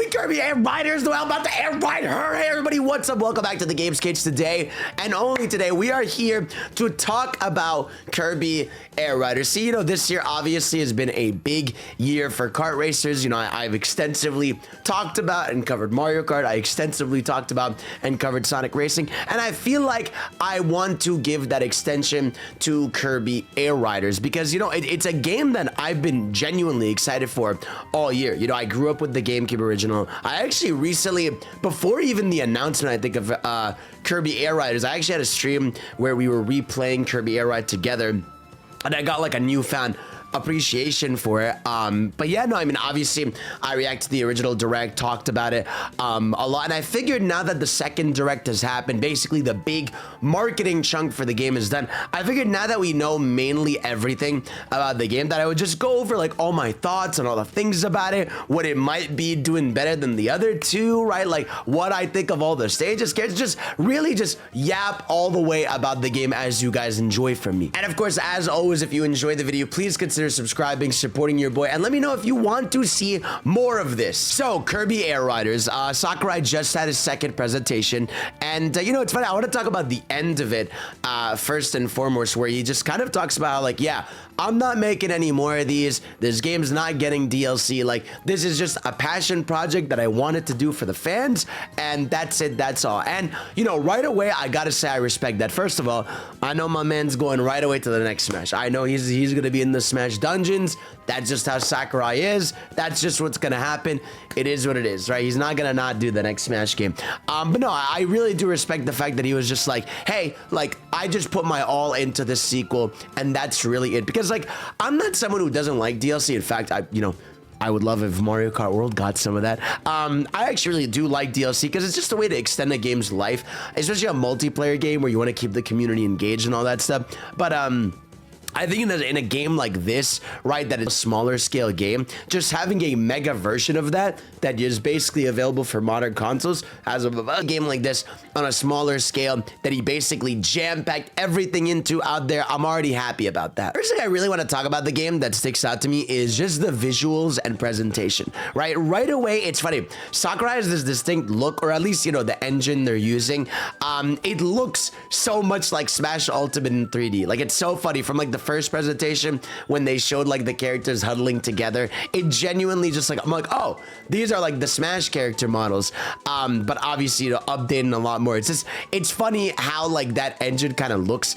Kirby Air Riders, the about to air ride her. Hey everybody, what's up? Welcome back to the Games Cage today, and only today we are here to talk about Kirby Air Riders. See, this year obviously has been a big year for kart racers. I've extensively talked about and covered Mario Kart. I extensively talked about and covered Sonic Racing, and I feel like I want to give that extension to Kirby Air Riders because it's a game that I've been genuinely excited for all year. I grew up with the GameCube original. I actually recently, before even the announcement, I think of Kirby Air Riders, I actually had a stream where we were replaying Kirby Air Ride together, and I got like a newfound appreciation for it. But yeah, no, I mean, obviously I reacted to the original direct, talked about it a lot, and I figured now that the second direct has happened, basically the big marketing chunk for the game is done, I figured now that we know mainly everything about the game, that I would just go over like all my thoughts and all the things about it, what it might be doing better than the other two, right? Like what I think of all the stages, just really just yap all the way about the game as you guys enjoy from me. And of course, as always, if you enjoyed the video, please consider subscribing, supporting your boy, and let me know if you want to see more of this. So Kirby Air Riders, Sakurai just had his second presentation, and it's funny, I want to talk about the end of it first and foremost, where he just kind of talks about like, yeah, I'm not making any more of these, this game's not getting DLC, like this is just a passion project that I wanted to do for the fans, and that's it, that's all. And right away I gotta say I respect that. First of all, I know my man's going right away to the next Smash. I know he's gonna be in the Smash dungeons. That's just how Sakurai is. That's just what's gonna happen. It is what it is, right? He's not gonna not do the next Smash game. But no, I really do respect the fact that he was just like, hey, like I just put my all into this sequel, and that's really it. Because like I'm not someone who doesn't like DLC. In fact, I would love if Mario Kart World got some of that. I actually really do like DLC because it's just a way to extend a game's life, especially a multiplayer game where you want to keep the community engaged and all that stuff. But I think in a game like this, right, that is a smaller scale game, just having a mega version of that is basically available for modern consoles, as a game like this on a smaller scale that he basically jam-packed everything into out there, I'm already happy about that. First thing I really want to talk about the game that sticks out to me is just the visuals and presentation, right? Right away, it's funny. Sakurai has this distinct look, or at least, the engine they're using. It looks so much like Smash Ultimate in 3D. Like, it's so funny. From like the first presentation when they showed like the characters huddling together, it genuinely just like, I'm like, oh, these are like the Smash character models, but obviously updating a lot more. It's funny how like that engine kind of looks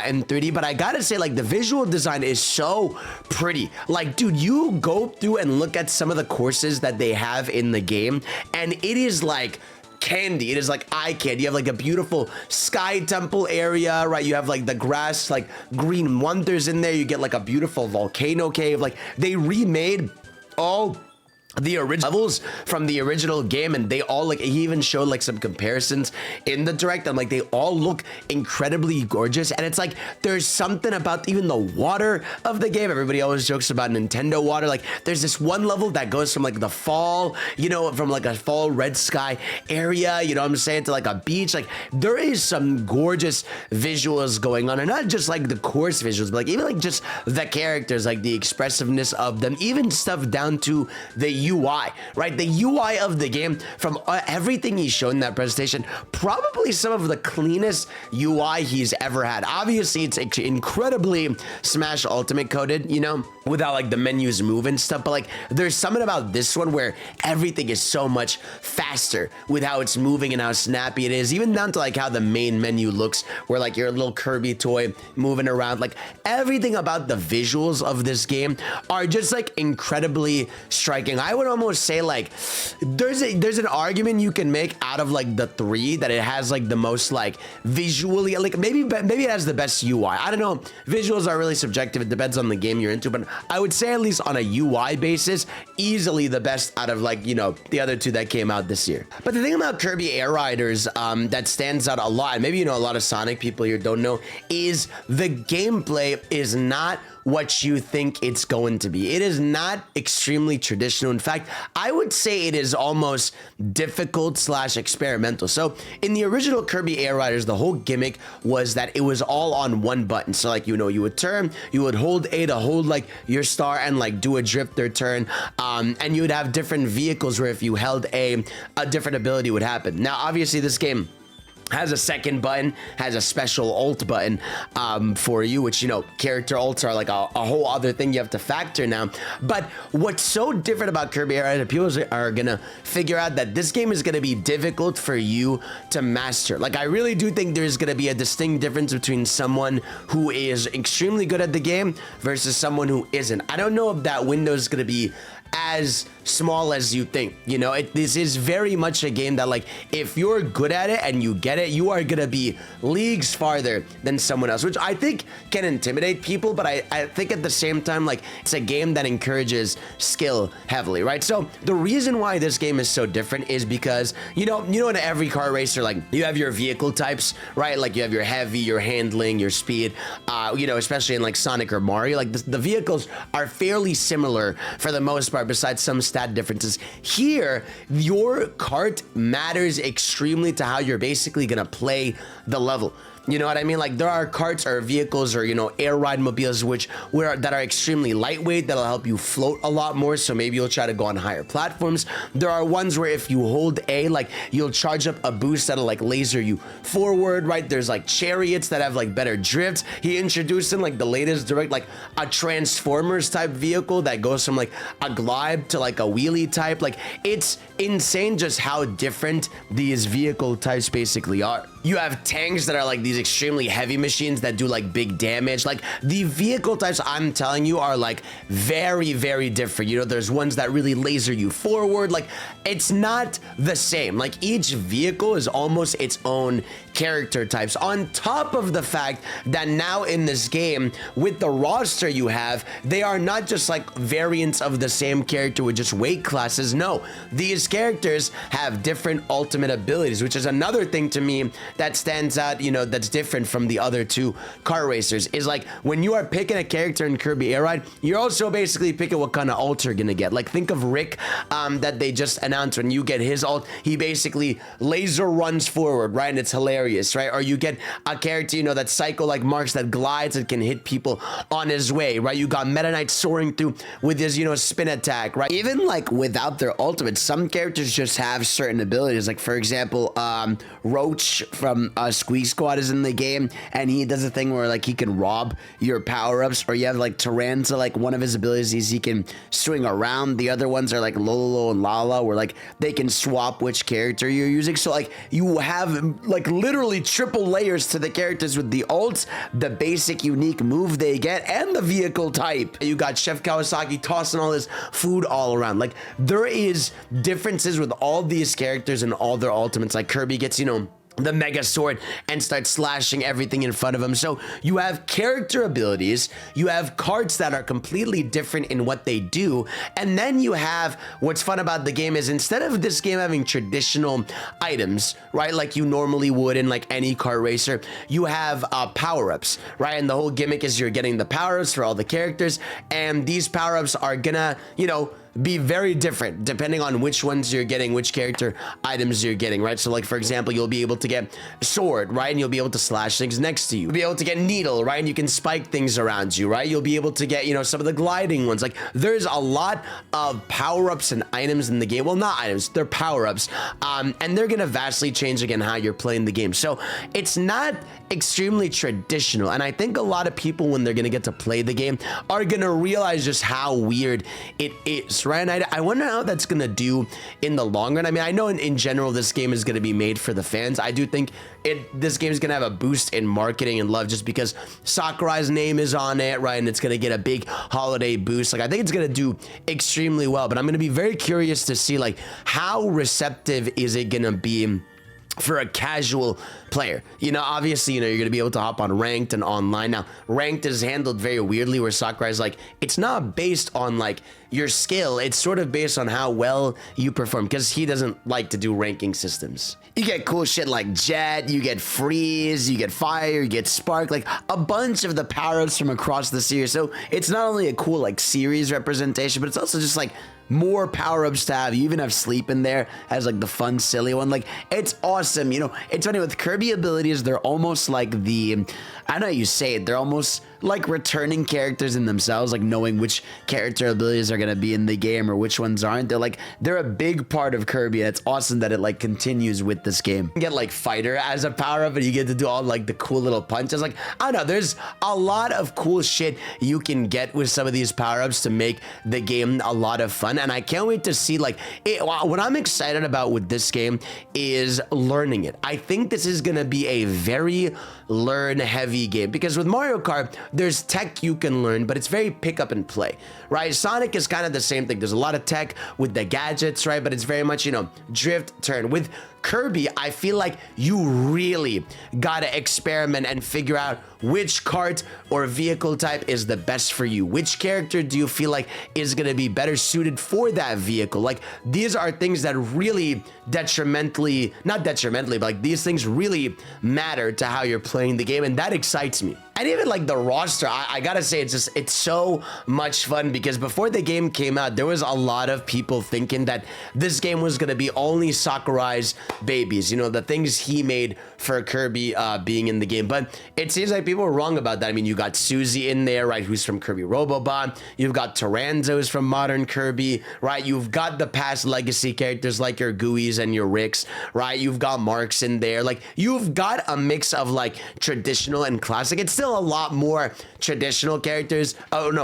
in 3D, but I gotta say, like, the visual design is so pretty. Like, dude, you go through and look at some of the courses that they have in the game, and it is like candy. It is like eye candy. You have like a beautiful sky temple area, right? You have like the grass, like green wonders in there. You get like a beautiful volcano cave. Like they remade all the original levels from the original game, and they all, like, he even showed like some comparisons in the direct, and like they all look incredibly gorgeous. And it's like there's something about even the water of the game. Everybody always jokes about Nintendo water. Like there's this one level that goes from like the fall, from like a fall red sky area, what I'm saying, to like a beach. Like there is some gorgeous visuals going on, and not just like the course visuals, but like even like just the characters, like the expressiveness of them, even stuff down to the UI, right? The UI of the game, from everything he showed in that presentation, probably some of the cleanest UI he's ever had. Obviously, it's incredibly Smash Ultimate coded, without like the menus move and stuff, but like there's something about this one where everything is so much faster with how it's moving and how snappy it is, even down to like how the main menu looks, where like your little Kirby toy moving around. Like everything about the visuals of this game are just like incredibly striking. I would almost say like there's an argument you can make out of like the three that it has like the most like visually, like maybe it has the best UI. I don't know. Visuals are really subjective. It depends on the game you're into, but I would say at least on a UI basis, easily the best out of like, the other two that came out this year. But the thing about Kirby Air Riders that stands out a lot, and maybe a lot of Sonic people here don't know, is the gameplay is not what you think it's going to be. It is not extremely traditional. In fact, I would say it is almost difficult slash experimental. So in the original Kirby Air Riders, the whole gimmick was that it was all on one button. So like, you know, you would turn, you would hold A to hold like your star and like do a drifter turn. And you would have different vehicles where if you held A different ability would happen. Now, obviously this game has a second button, has a special ult button for you, which, you know, character ults are like a whole other thing you have to factor now. But what's so different about Kirby Air Ride, people are gonna figure out that this game is gonna be difficult for you to master. Like, I really do think there's gonna be a distinct difference between someone who is extremely good at the game versus someone who isn't. I don't know if that window is gonna be as small as you think. You know, this is very much a game that, like, if you're good at it and you get it, you are gonna be leagues farther than someone else, which I think can intimidate people. But I think at the same time, like, it's a game that encourages skill heavily, right? So the reason why this game is so different is because, you know in every car racer, like, you have your vehicle types, right? Like, you have your heavy, your handling, your speed, you know, especially in like Sonic or Mario, like the vehicles are fairly similar for the most part, besides some stat differences. Here, your kart matters extremely to how you're basically gonna play the level. You know what I mean? Like, there are karts or vehicles or, you know, air ride mobiles that are extremely lightweight, that'll help you float a lot more, so maybe you'll try to go on higher platforms. There are ones where if you hold A, like, you'll charge up a boost that'll like laser you forward, right? There's like chariots that have like better drifts. He introduced in like the latest direct, like a Transformers type vehicle that goes from like a glide to like a wheelie type. Like, it's insane just how different these vehicle types basically are. You have tanks that are like these extremely heavy machines that do like big damage. Like, the vehicle types, I'm telling you, are like very, very different. You know, there's ones that really laser you forward. Like, it's not the same. Like, each vehicle is almost its own character types, on top of the fact that now in this game, with the roster you have, they are not just like variants of the same character with just weight classes. No, these characters have different ultimate abilities, which is another thing to me that stands out, you know, that's different from the other two car racers. Is like, when you are picking a character in Kirby Air Ride, you're also basically picking what kind of ult you're gonna get. Like, think of Rick, that they just announced. When you get his ult, he basically laser runs forward, right? And it's hilarious, right? Or you get a character, you know, that Psycho like Marks, that glides and can hit people on his way, right? You got Meta Knight soaring through with his, you know, spin attack, right? Even like without their ultimate, some characters just have certain abilities. Like, for example, Roach from Squeeze Squad is in the game, and he does a thing where like he can rob your power-ups. Or you have like Taranza, like one of his abilities is he can swing around. The other ones are like Lolo and Lala, where like they can swap which character you're using. So like, you have like literally triple layers to the characters with the ults, the basic unique move they get, and the vehicle type. You got Chef Kawasaki tossing all his food all around. Like, there is differences with all these characters and all their ultimates. Like, Kirby gets, you know, the mega sword and starts slashing everything in front of him. So you have character abilities, you have karts that are completely different in what they do, and then you have, what's fun about the game is, instead of this game having traditional items, right, like you normally would in like any car racer, you have power-ups, right? And the whole gimmick is you're getting the power-ups for all the characters, and these power-ups are gonna, you know, be very different depending on which ones you're getting, which character items you're getting, right? So like, for example, you'll be able to get sword, right? And you'll be able to slash things next to you. You'll be able to get needle, right? And you can spike things around you, right? You'll be able to get, you know, some of the gliding ones. Like, there's a lot of power-ups and items in the game. Well, not items, they're power-ups. And they're gonna vastly change again how you're playing the game. So it's not extremely traditional. And I think a lot of people, when they're gonna get to play the game, are gonna realize just how weird it is, right? And I wonder how that's gonna do in the long run. I mean, I know in general this game is gonna be made for the fans. I do think this game is gonna have a boost in marketing and love, just because Sakurai's name is on it, right? And it's gonna get a big holiday boost. Like, I think it's gonna do extremely well, but I'm gonna be very curious to see like how receptive is it gonna be for a casual player. You know, obviously, you know, you're gonna be able to hop on ranked and online. Now, ranked is handled very weirdly, where Sakurai's like, it's not based on like your skill, it's sort of based on how well you perform, because he doesn't like to do ranking systems. You get cool shit like Jet, you get Freeze, you get Fire, you get Spark, like a bunch of the power-ups from across the series. So it's not only a cool like series representation, but it's also just like more power-ups to have. You even have Sleep in there as like the fun, silly one. Like, it's awesome. You know, it's funny with Kirby abilities, they're almost like I know how you say it, they're almost like returning characters in themselves, like knowing which character abilities are going to be in the game or which ones aren't. They're a big part of Kirby, and it's awesome that it like continues with this game. You get like Fighter as a power-up, and you get to do all like the cool little punches. Like, I don't know, there's a lot of cool shit you can get with some of these power-ups to make the game a lot of fun. And I can't wait to see like what I'm excited about with this game is learning it. I think this is gonna be a very learn heavy game, because with Mario Kart there's tech you can learn, but it's very pick up and play, right? Sonic is kind of the same thing. There's a lot of tech with the gadgets, right? But it's very much, you know, drift, turn. With Kirby, I feel like you really gotta experiment and figure out which kart or vehicle type is the best for you. Which character do you feel like is gonna be better suited for that vehicle? Like, these are things that really not detrimentally, but like these things really matter to how you're playing the game, and that excites me. And even like the roster, I gotta say, it's so much fun, because before the game came out, there was a lot of people thinking that this game was gonna be only Sakurai's babies, you know, the things he made for Kirby being in the game. But it seems like people were wrong about that. I mean, you got Susie in there, right, who's from Kirby Robobot. You've got Taranzo, who's from modern Kirby, right? You've got the past legacy characters like your Gooies and your Ricks, right? You've got Marks in there. Like, you've got a mix of like traditional and classic. It's still a lot more traditional characters,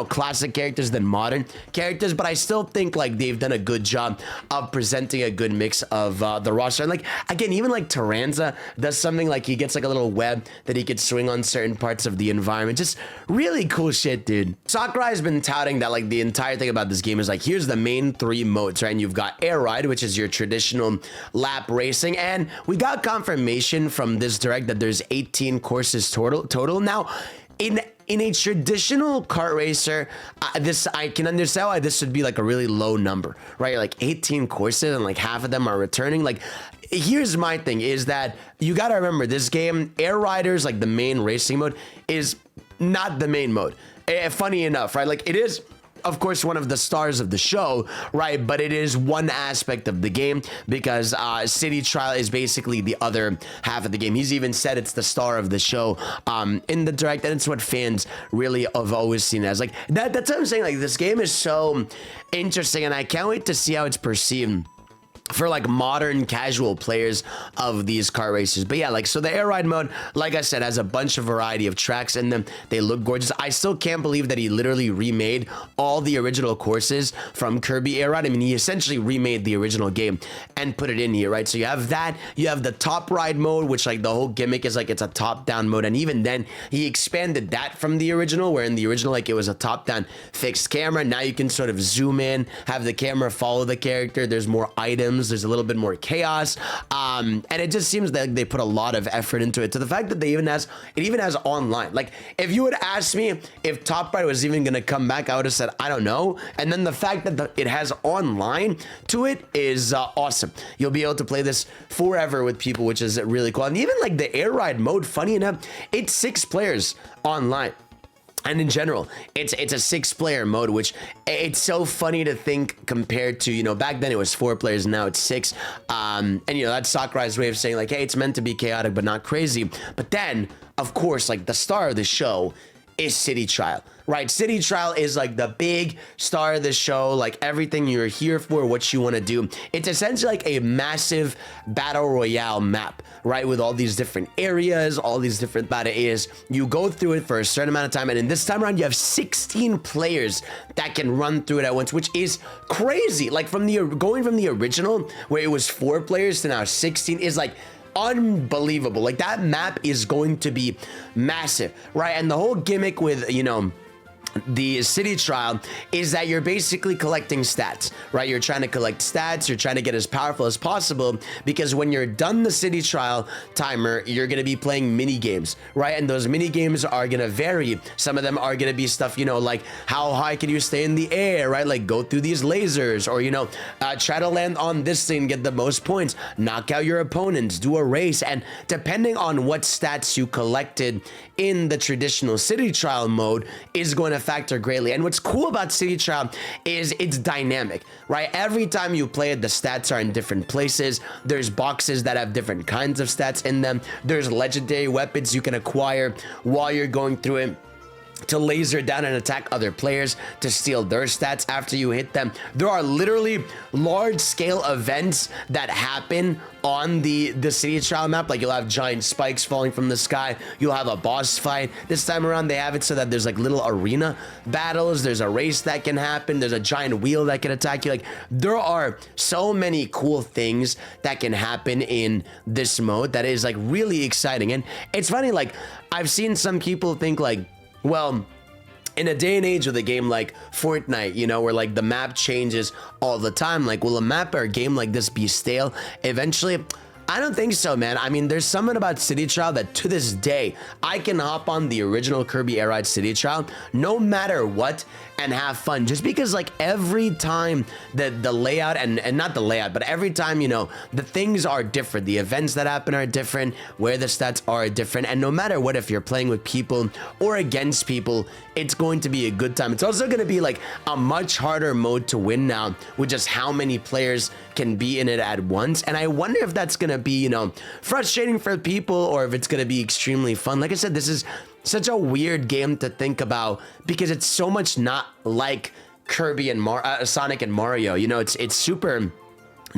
classic characters than modern characters, but I still think like they've done a good job of presenting a good mix of the roster. And like, again, even like Taranza does something like he gets like a little web that he could swing on certain parts of the environment. Just really cool shit, dude. Sakurai has been touting that like the entire thing about this game is like, here's the main 3 modes, right? And you've got Air Ride, which is your traditional lap racing, and we got confirmation from this direct that there's 18 courses total. Now, in a traditional kart racer, I can understand why this would be like a really low number, right? Like 18 courses and like half of them are returning. Like, here's my thing is that you got to remember, this game, Air Riders, like the main racing mode, is not the main mode. Funny enough, right? Like, it is, of course, one of the stars of the show, right? But it is one aspect of the game, because City Trial is basically the other half of the game. He's even said it's the star of the show in the direct, and it's what fans really have always seen as. Like, that's what I'm saying. Like, this game is so interesting, and I can't wait to see how it's perceived for like modern casual players of these car races. But yeah, like, so the Air Ride mode, like I said, has a bunch of variety of tracks in them. They look gorgeous. I still can't believe that he literally remade all the original courses from Kirby Air Ride. I mean, he essentially remade the original game and put it in here, right? So you have that, you have the top ride mode, which like the whole gimmick is like it's a top down mode, and even then he expanded that from the original, where in the original like it was a top down fixed camera. Now you can sort of zoom in, have the camera follow the character. There's more items, there's a little bit more chaos, and it just seems that they put a lot of effort into it, to the fact that it even has online. Like, if you would ask me if Top Ride was even gonna come back, I would have said I don't know. And then the fact that it has online to it is awesome. You'll be able to play this forever with people, which is really cool. And even like the Air Ride mode, funny enough, it's 6 players online. And in general, it's a 6-player mode, which it's so funny to think compared to, you know, back then it was 4 players, now it's 6. And, you know, that's Sakurai's way of saying like, hey, it's meant to be chaotic, but not crazy. But then, of course, like the star of the show is City Trial, right? City Trial is like the big star of the show, like everything you're here for, what you want to do. It's essentially like a massive battle royale map, right? With all these different areas, all these different battle areas. You go through it for a certain amount of time, and in this time around, you have 16 players that can run through it at once, which is crazy. Like, going from the original, where it was 4 players, to now 16 is like unbelievable. Like, that map is going to be massive, right? And the whole gimmick with, you know, the city trial is that you're basically collecting stats, right? You're trying to collect stats, you're trying to get as powerful as possible, because when you're done the city trial timer, you're going to be playing mini games, right? And those mini games are going to vary. Some of them are going to be stuff, you know, like how high can you stay in the air, right? Like go through these lasers, or, you know, try to land on this thing, get the most points, knock out your opponents, do a race. And depending on what stats you collected in the traditional city trial mode is going to factor greatly. And what's cool about city trial is it's dynamic, right? Every time you play it, the stats are in different places. There's boxes that have different kinds of stats in them. There's legendary weapons you can acquire while you're going through it to laser down and attack other players to steal their stats after you hit them. There are literally large scale events that happen on the city trial map. Like you'll have giant spikes falling from the sky. You'll have a boss fight. This time around, they have it so that there's like little arena battles. There's a race that can happen. There's a giant wheel that can attack you. Like there are so many cool things that can happen in this mode that is like really exciting. And it's funny, like I've seen some people think like, well, in a day and age with a game like Fortnite, you know, where like the map changes all the time, like will a map or a game like this be stale eventually? I don't think so, man. I mean, there's something about City Trial that to this day, I can hop on the original Kirby Air Ride City Trial no matter what and have fun. Just because like every time the layout and not the layout, but every time, you know, the things are different. The events that happen are different, where the stats are different. And no matter what, if you're playing with people or against people, it's going to be a good time. It's also going to be like a much harder mode to win now with just how many players can be in it at once. And I wonder if that's going to be, you know, frustrating for people or if it's going to be extremely fun. Like I said, this is such a weird game to think about because it's so much not like Kirby and Sonic and Mario. You know, it's super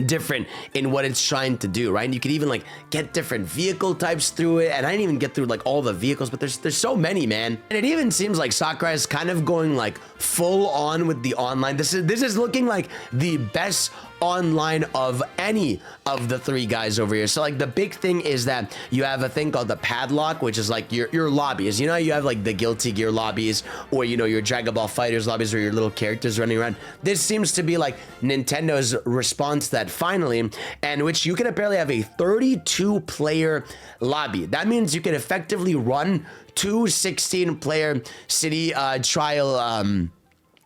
different in what it's trying to do, right? And you can even like get different vehicle types through it, and I didn't even get through like all the vehicles, but there's so many, man. And it even seems like Sakurai is kind of going like full on with the online. This is looking like the best online of any of the three guys over here. So like the big thing is that you have a thing called the padlock, which is like your lobbies. You know, you have like the Guilty Gear lobbies, or you know, your Dragon Ball Fighters lobbies, or your little characters running around. This seems to be like Nintendo's response to that finally, and which you can apparently have a 32 player lobby. That means you can effectively run two 16-player city trial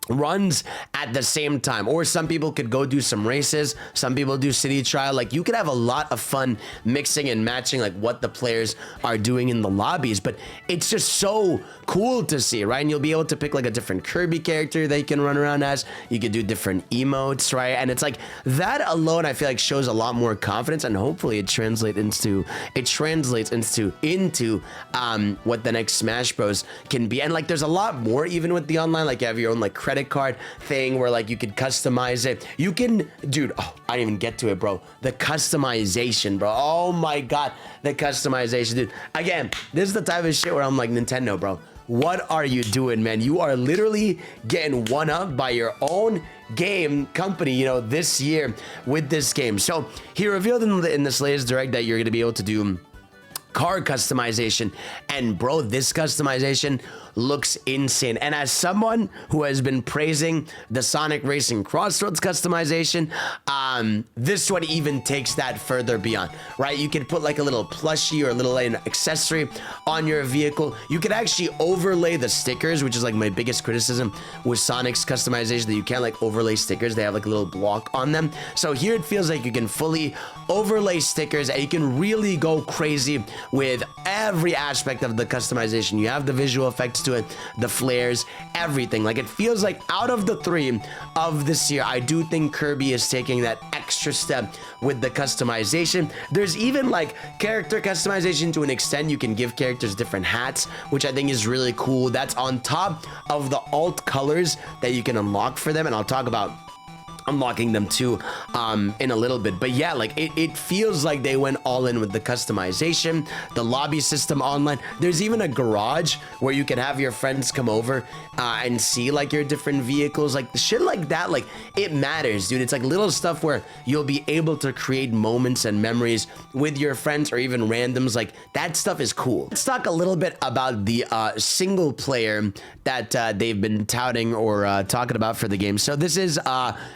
runs at the same time. Or some people could go do some races, some people do city trial. Like you could have a lot of fun mixing and matching like what the players are doing in the lobbies. But it's just so cool to see, right? And you'll be able to pick like a different Kirby character that you can run around as. You could do different emotes, right? And it's like that alone I feel like shows a lot more confidence, and hopefully it translates into what the next Smash Bros can be. And like there's a lot more even with the online. Like you have your own like credit card thing where like you could customize it. You can, dude, oh, I didn't even get to it, bro. The customization, bro. Oh my god, the customization, dude. Again, this is the type of shit where I'm like, Nintendo, bro, what are you doing, man? You are literally getting one up by your own game company, you know, this year with this game. So he revealed in this latest direct that you're going to be able to do car customization, and bro, this customization looks insane. And as someone who has been praising the Sonic Racing Crossroads customization, this one even takes that further beyond, right? You can put like a little plushie or a little accessory on your vehicle. You can actually overlay the stickers, which is like my biggest criticism with Sonic's customization, that you can't like overlay stickers. They have like a little block on them. So here it feels like you can fully overlay stickers, and you can really go crazy with every aspect of the customization. You have the visual effects to it, the flares, everything. Like it feels like out of the three of this year, I do think Kirby is taking that extra step with the customization. There's even like character customization to an extent. You can give characters different hats, which I think is really cool. That's on top of the alt colors that you can unlock for them, and I'll talk about unlocking them too in a little bit. But yeah, like it feels like they went all in with the customization, the lobby system online. There's even a garage where you can have your friends come over and see like your different vehicles, like the shit like that. Like it matters, dude. It's like little stuff where you'll be able to create moments and memories with your friends or even randoms. Like that stuff is cool. Let's talk a little bit about the single player that they've been touting or talking about for the game. So this is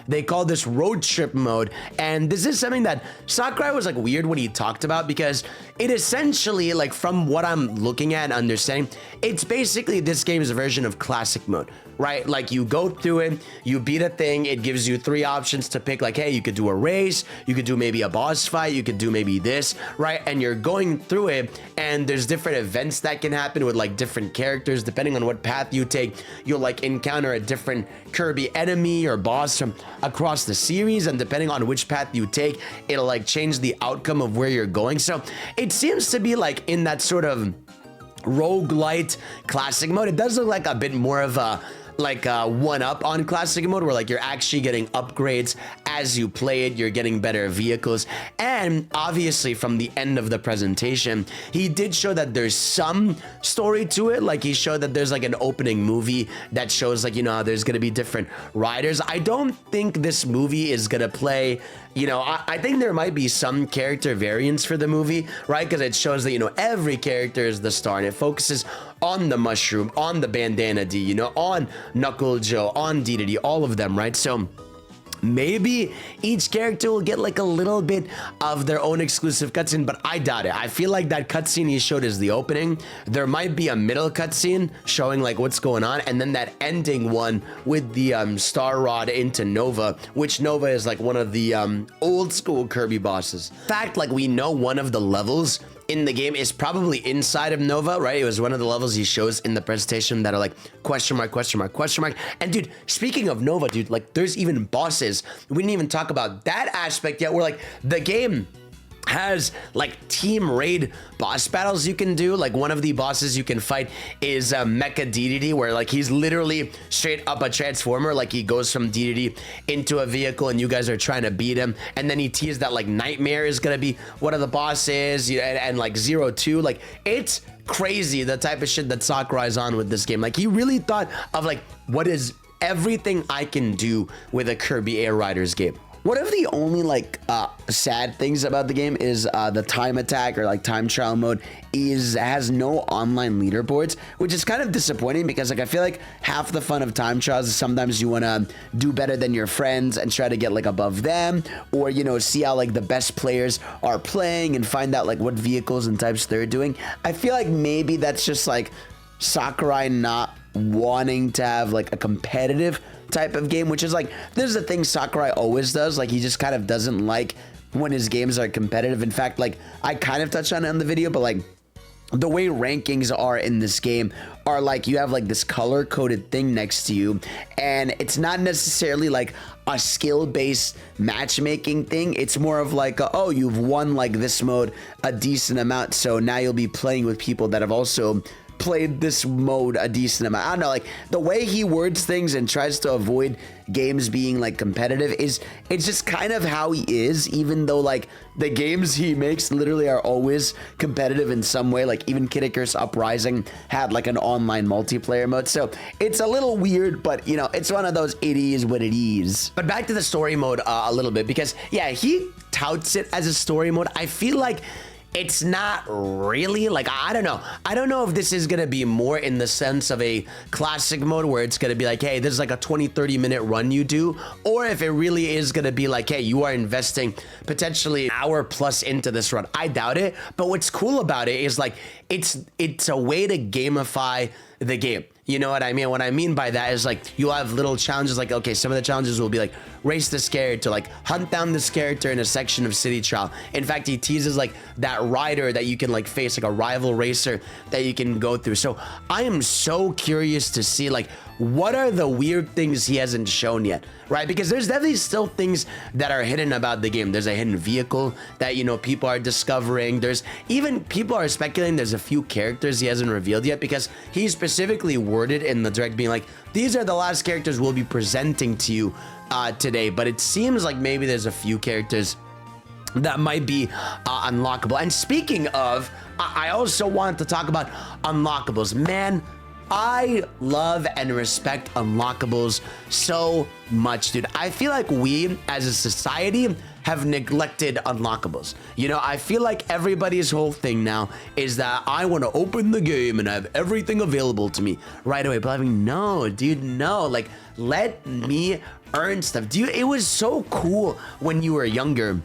they call this road trip mode, and this is something that Sakurai was like weird when he talked about, because it essentially, like from what I'm looking at and understanding, it's basically this game's version of classic mode, right? Like you go through it, you beat a thing, it gives you 3 options to pick, like, hey, you could do a race, you could do maybe a boss fight, you could do maybe this, right? And you're going through it, and there's different events that can happen with like different characters. Depending on what path you take, you'll like encounter a different Kirby enemy or boss from across the series, and depending on which path you take, it'll like change the outcome of where you're going. So it seems to be like in that sort of roguelite classic mode. It does look like a bit more of a one up on classic mode, where like you're actually getting upgrades as you play it, you're getting better vehicles. And obviously from the end of the presentation, he did show that there's some story to it. Like he showed that there's like an opening movie that shows like, you know, there's gonna be different riders. I don't think this movie is gonna play, you know, I think there might be some character variants for the movie, right? Because it shows that, you know, every character is the star, and it focuses on the mushroom, on the bandana D, you know, on Knuckle Joe, on Dedede, all of them, right? So maybe each character will get like a little bit of their own exclusive cutscene, but I doubt it. I feel like that cutscene he showed is the opening. There might be a middle cutscene showing like what's going on, and then that ending one with the Star Rod into Nova, which Nova is like one of the old school Kirby bosses. In fact, like we know one of the levels in the game is probably inside of Nova, right? It was one of the levels he shows in the presentation that are like question mark, question mark, question mark. And dude, speaking of Nova, dude, like there's even bosses. We didn't even talk about that aspect yet, where like the game has like team raid boss battles you can do. Like one of the bosses you can fight is Mecha Dedede, where like he's literally straight up a transformer. Like he goes from Dedede into a vehicle and you guys are trying to beat him, and then he teased that like Nightmare is gonna be one of the bosses, and like Zero 2. Like it's crazy the type of shit that Sakurai's on with this game. Like he really thought of like, what is everything I can do with a Kirby Air Riders game. One of the only like sad things about the game is the time attack, or like time trial mode has no online leaderboards, which is kind of disappointing, because like I feel like half the fun of time trials is sometimes you want to do better than your friends and try to get like above them, or you know, see how like the best players are playing and find out like what vehicles and types they're doing. I feel like maybe that's just like Sakurai not wanting to have like a competitive type of game, which is like, this is the thing Sakurai always does. Like he just kind of doesn't like when his games are competitive. In fact, like I kind of touched on it in the video, but like the way rankings are in this game are like, you have like this color coded thing next to you, and it's not necessarily like a skill-based matchmaking thing. It's more of like oh, you've won like this mode a decent amount, so now you'll be playing with people that have also played this mode a decent amount. I don't know, like the way he words things and tries to avoid games being like competitive it's just kind of how he is, even though like the games he makes literally are always competitive in some way. Like even Kid Icarus Uprising had like an online multiplayer mode, so it's a little weird, but you know, it's one of those it is what it is. But back to the story mode a little bit, because yeah, he touts it as a story mode. I feel like it's not really, like, I don't know if this is gonna be more in the sense of a classic mode, where it's gonna be like, hey, this is like a 20-30 minute run you do, or if it really is gonna be like, hey, you are investing potentially an hour plus into this run. I doubt it, but what's cool about it is like it's a way to gamify the game. You know what I mean? What I mean by that is like, you'll have little challenges, like, okay, some of the challenges will be like, race this character, like hunt down this character in a section of City Trial. In fact, he teases like that rider that you can like face, like a rival racer that you can go through. So I am so curious to see like, what are the weird things he hasn't shown yet, right? Because there's definitely still things that are hidden about the game. There's a hidden vehicle that, you know, people are discovering. There's even people are speculating there's a few characters he hasn't revealed yet, because he specifically worded in the direct being like, these are the last characters we'll be presenting to you today, but it seems like maybe there's a few characters that might be unlockable. And speaking of, I also wanted to talk about unlockables. Man, I love and respect unlockables so much, dude. I feel like we as a society have neglected unlockables. You know, I feel like everybody's whole thing now is that I want to open the game and have everything available to me right away. But I mean, no, dude, no. Like, let me earn stuff. Dude, it was so cool when you were younger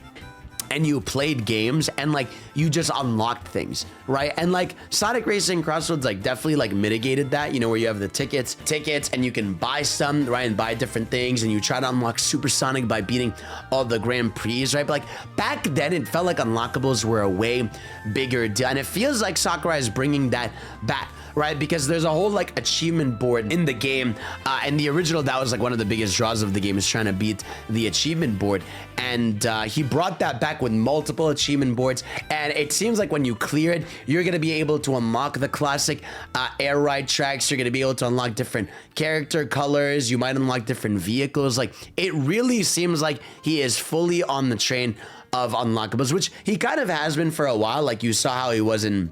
and you played games and like you just unlocked things, right? And like Sonic Racing Crossroads like definitely like mitigated that, you know, where you have the tickets and you can buy some, right? And buy different things and you try to unlock Supersonic by beating all the Grand Prix, right? But like back then it felt like unlockables were a way bigger deal, and it feels like Sakurai is bringing that back, right? Because there's a whole like achievement board in the game, and the original, that was like one of the biggest draws of the game, is trying to beat the achievement board, and he brought that back with multiple achievement boards. And it seems like when you clear it, you're gonna be able to unlock the classic air ride tracks. You're gonna be able to unlock different character colors. You might unlock different vehicles. Like, it really seems like he is fully on the train of unlockables, which he kind of has been for a while. Like, you saw how he was in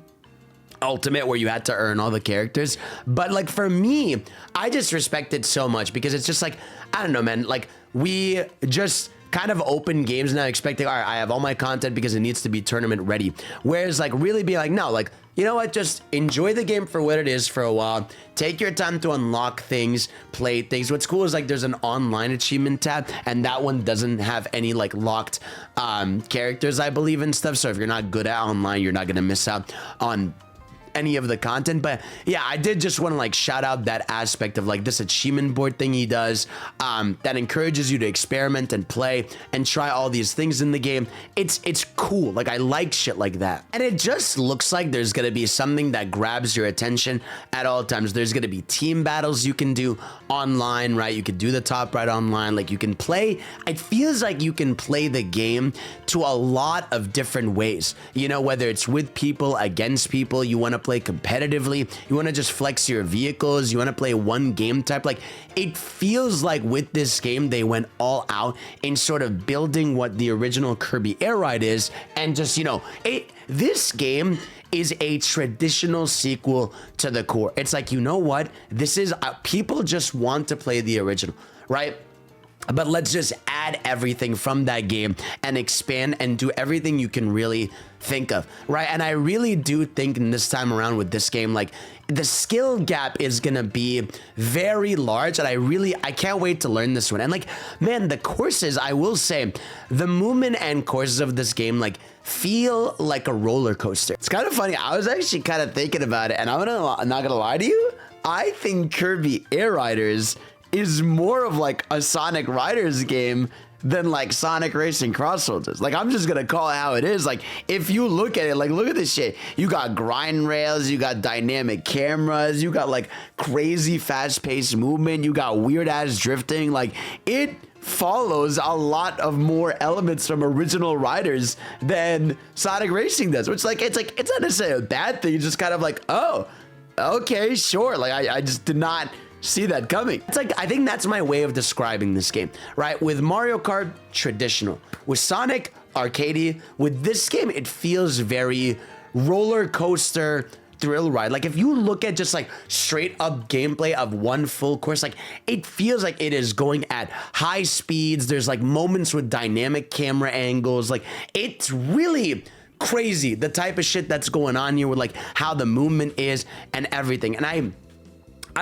Ultimate, where you had to earn all the characters. But like, for me, I just respect it so much because it's just like, I don't know, man, like we just kind of open games now expecting, all right, I have all my content because it needs to be tournament ready. Whereas like really be like, no, like, you know what, just enjoy the game for what it is for a while. Take your time to unlock things, play things. What's cool is like there's an online achievement tab, and that one doesn't have any like locked characters, I believe, and stuff. So if you're not good at online, you're not gonna miss out on any of the content. But yeah, I did just want to like shout out that aspect of like this achievement board thing he does, that encourages you to experiment and play and try all these things in the game. It's cool. Like, I like shit like that, and it just looks like there's gonna be something that grabs your attention at all times. There's gonna be team battles you can do online, right? You can do the top right online. Like, you can play, it feels like you can play the game to a lot of different ways, you know, whether it's with people, against people, you want to play competitively, you want to just flex your vehicles, you want to play one game type. Like, it feels like with this game they went all out in sort of building what the original Kirby Air Ride is, and just, you know, this game is a traditional sequel to the core. It's like, you know what, this is people just want to play the original, right? But let's just add everything from that game and expand and do everything you can really think of, right? And I really do think in this time around with this game, like, the skill gap is gonna be very large, and I can't wait to learn this one. And like, man, the courses, I will say, the movement and courses of this game like feel like a roller coaster. It's kind of funny. I was actually kind of thinking about it, and I'm not gonna lie to you, I think Kirby Air Riders is more of like a Sonic Riders game than like Sonic Racing Crossroads is. Like, I'm just gonna call it how it is. Like, if you look at it, like, look at this shit. You got grind rails, you got dynamic cameras, you got like crazy fast-paced movement, you got weird-ass drifting. Like, it follows a lot of more elements from original Riders than Sonic Racing does, which like, it's not necessarily a bad thing. It's just kind of like, oh, okay, sure. Like, I just did not see that coming. It's like, I think that's my way of describing this game, right? With Mario Kart, traditional. With Sonic, arcadey. With this game, it feels very roller coaster thrill ride. Like, if you look at just like straight up gameplay of one full course, like, it feels like it is going at high speeds. There's like moments with dynamic camera angles. Like, it's really crazy the type of shit that's going on here with like how the movement is and everything. And I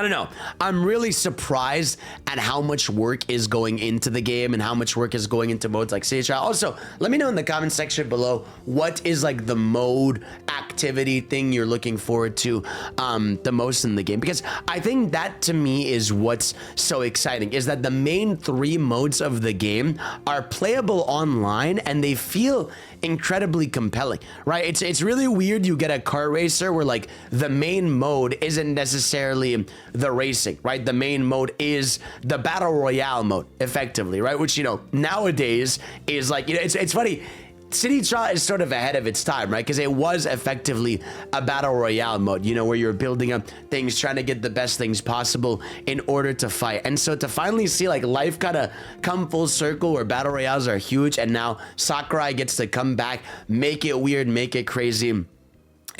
don't know. I'm really surprised at how much work is going into the game and how much work is going into modes like Stage Trial. Also, let me know in the comment section below what is like the mode activity thing you're looking forward to the most in the game, because I think that to me is what's so exciting, is that the main 3 modes of the game are playable online and they feel incredibly compelling, right? It's really weird. You get a kart racer where like the main mode isn't necessarily the racing, right? The main mode is the battle royale mode, effectively, right? Which, you know, nowadays is like, you know, it's funny. City Trial is sort of ahead of its time, right? Because it was effectively a battle royale mode, you know, where you're building up things, trying to get the best things possible in order to fight. And so to finally see like life kind of come full circle where battle royales are huge, and now Sakurai gets to come back, make it weird, make it crazy,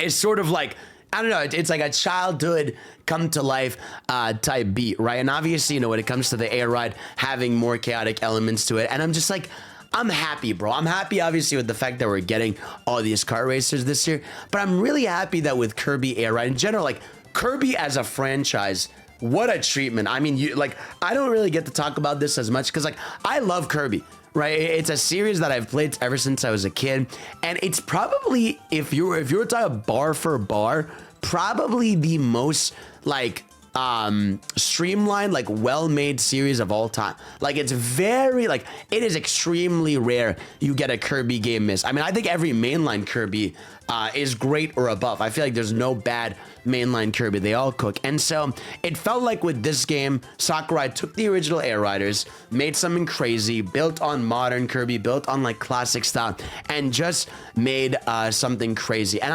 it's sort of like, I don't know, it's like a childhood come to life type beat, right? And obviously, you know, when it comes to the air ride, having more chaotic elements to it, and I'm just like, I'm happy, bro. I'm happy, obviously, with the fact that we're getting all these kart racers this year, but I'm really happy that with Kirby Air Ride in general, like Kirby as a franchise, what a treatment. I mean, you like, I don't really get to talk about this as much because like I love Kirby, right? It's a series that I've played ever since I was a kid, and it's probably, if you were talking bar for bar, probably the most like streamlined, like well-made series of all time. Like it's very, like it is extremely rare you get a Kirby game miss. I mean, I think every mainline Kirby is great or above. I feel like there's no bad mainline Kirby. They all cook. And so it felt like with this game, Sakurai took the original Air Riders, made something crazy, built on modern Kirby, built on like classic style, and just made something crazy. And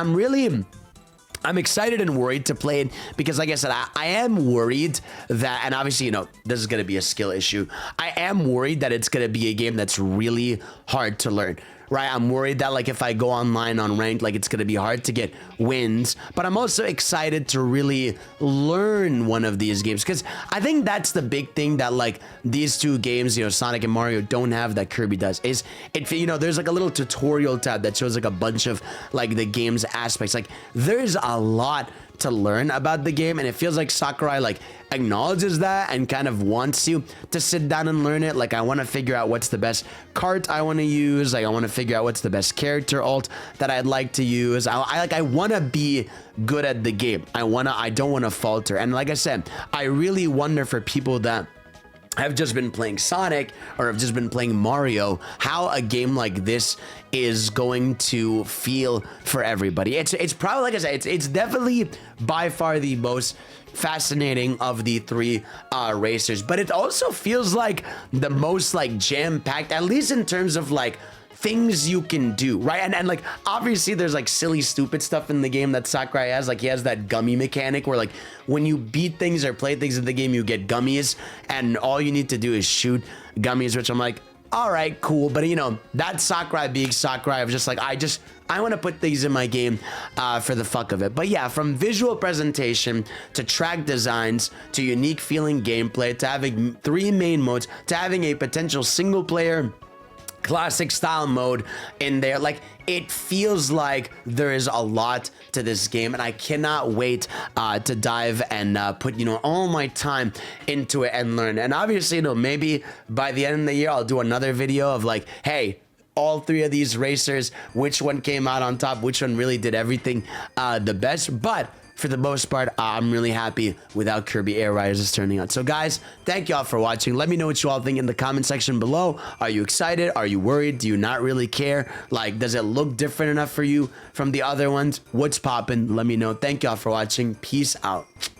I'm excited and worried to play it because, like I said, I am worried that, and obviously, you know, this is going to be a skill issue. I am worried that it's going to be a game that's really hard to learn, right? I'm worried that, like, if I go online on ranked, like, it's going to be hard to get wins. But I'm also excited to really learn one of these games because I think that's the big thing that, like, these two games, you know, Sonic and Mario don't have that Kirby does. Is it, you know, there's like a little tutorial tab that shows like a bunch of like the game's aspects. Like, there's a lot to learn about the game, and it feels like Sakurai like acknowledges that and kind of wants you to sit down and learn it. Like, I want to figure out what's the best kart I want to use. Like, I want to figure out what's the best character alt that I'd like to use. I want to be good at the game. I don't want to falter. And like I said, I really wonder for people that have just been playing Sonic or have just been playing Mario, how a game like this is going to feel for everybody. It's probably, like I said, it's definitely by far the most fascinating of the three racers, but it also feels like the most like jam-packed, at least in terms of like things you can do, right? And like, obviously there's like silly, stupid stuff in the game that Sakurai has. Like, he has that gummy mechanic where like when you beat things or play things in the game, you get gummies, and all you need to do is shoot gummies, which I'm like, all right, cool. But you know, that Sakurai being Sakurai of just like, I want to put these in my game for the fuck of it. But yeah, from visual presentation to track designs to unique feeling gameplay to having 3 main modes to having a potential single player classic style mode in there, like, it feels like there is a lot to this game, and I cannot wait to dive and put, you know, all my time into it and learn. And obviously, you know, maybe by the end of the year I'll do another video of like, hey, all 3 of these racers, which one came out on top, which one really did everything the best. But for the most part, I'm really happy with how Kirby Air Riders is turning out. So guys, thank you all for watching. Let me know what you all think in the comment section below. Are you excited? Are you worried? Do you not really care? Like, does it look different enough for you from the other ones? What's poppin'? Let me know. Thank you all for watching. Peace out.